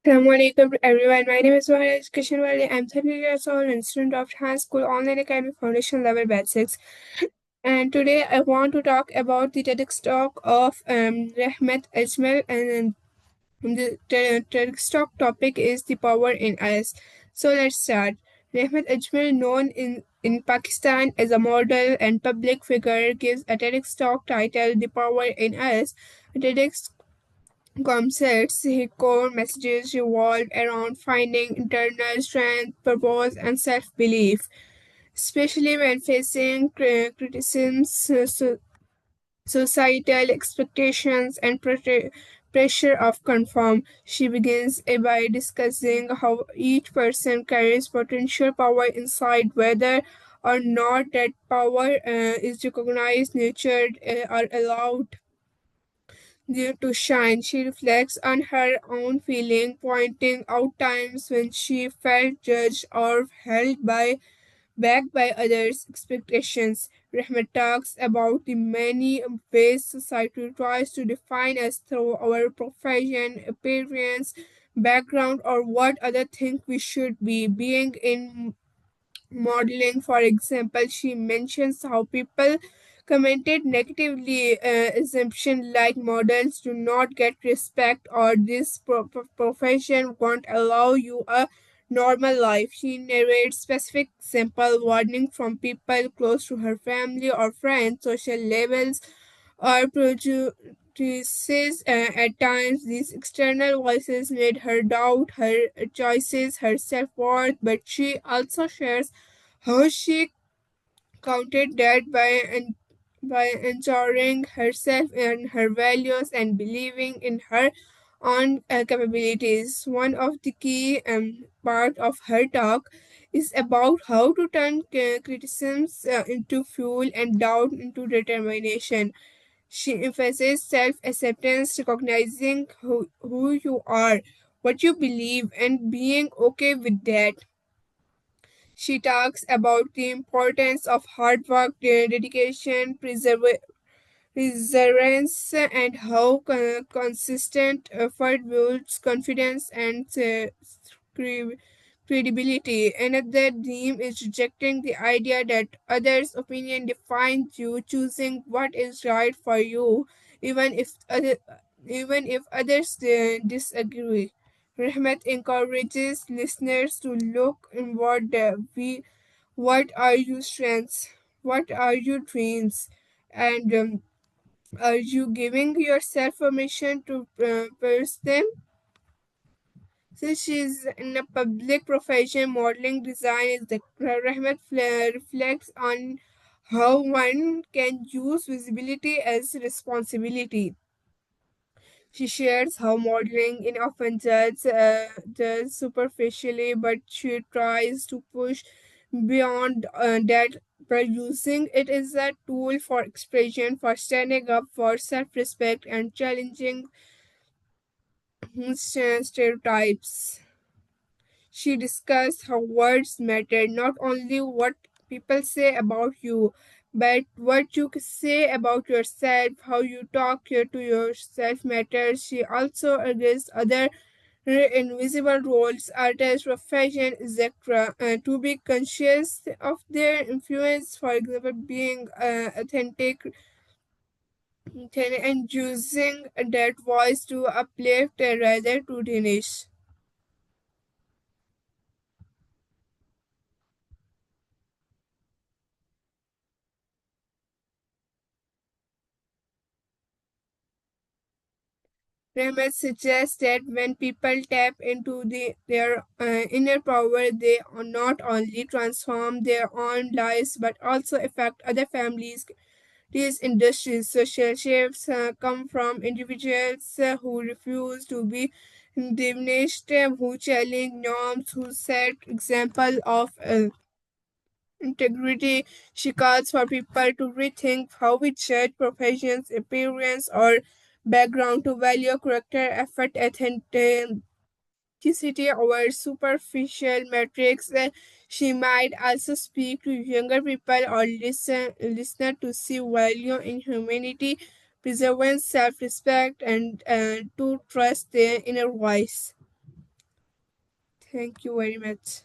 Assalamualaikum everyone. My name is Maharaj Kishanwali. I'm 30 years old and student of High School Online Academy Foundation Level Batch 6. And today I want to talk about the TEDx talk of Rahmat Ajmal, and the TEDx talk topic is the power in us. So let's start. Rahmat Ajmal, known in Pakistan as a model and public figure, gives a TEDx talk titled The Power in Us. TEDx concepts, his core messages revolve around finding internal strength, purpose, and self belief, especially when facing criticisms, societal expectations, and pressure of conform. She begins by discussing how each person carries potential power inside, whether or not that power is recognized, nurtured, or allowed due to shine. She reflects on her own feeling, pointing out times when she felt judged or held back by others' expectations. Rahmat talks about the many ways society tries to define us through our profession, appearance, background, or what other think we should be. Being in modeling, for example, she mentions how people commented negatively, assumption like models do not get respect or this profession won't allow you a normal life. She narrates specific example warning from people close to her family or friends, social levels or prejudices. At times, these external voices made her doubt her choices, her self worth, but she also shares how she counted that by ensuring herself and her values and believing in her own capabilities. One of the key part of her talk is about how to turn criticisms into fuel and doubt into determination. She emphasizes self acceptance, recognizing who you are, what you believe, and being okay with that. She talks about the importance of hard work, dedication, perseverance, and how consistent effort builds confidence and cre- credibility. Another theme is rejecting the idea that others' opinion defines you, choosing what is right for you, even if others disagree. Rahmat encourages listeners to look inward. What are your strengths? What are your dreams? And are you giving yourself permission to pursue them? Since she's in a public profession, modeling design is the Rahmat reflects on how one can use visibility as responsibility. She shares how modeling in often judged superficially, but she tries to push beyond that by using it as a tool for expression, for standing up for self-respect, and challenging stereotypes. She discussed how words matter, not only what people say about you, but what you say about yourself, how you talk to yourself matters. She also addressed other invisible roles, artists, profession, etc., to be conscious of their influence, for example, being authentic and using that voice to uplift rather to diminish. Research suggests that when people tap into their inner power, they not only transform their own lives but also affect other families. These industries, social shifts come from individuals who refuse to be diminished, who challenge norms, who set example of integrity. She calls for people to rethink how we judge professions, appearance, or background to value character, effort, authenticity over superficial metrics. She might also speak to younger people or listener to see value in humanity, perseverance, self-respect, and to trust their inner voice. Thank you very much.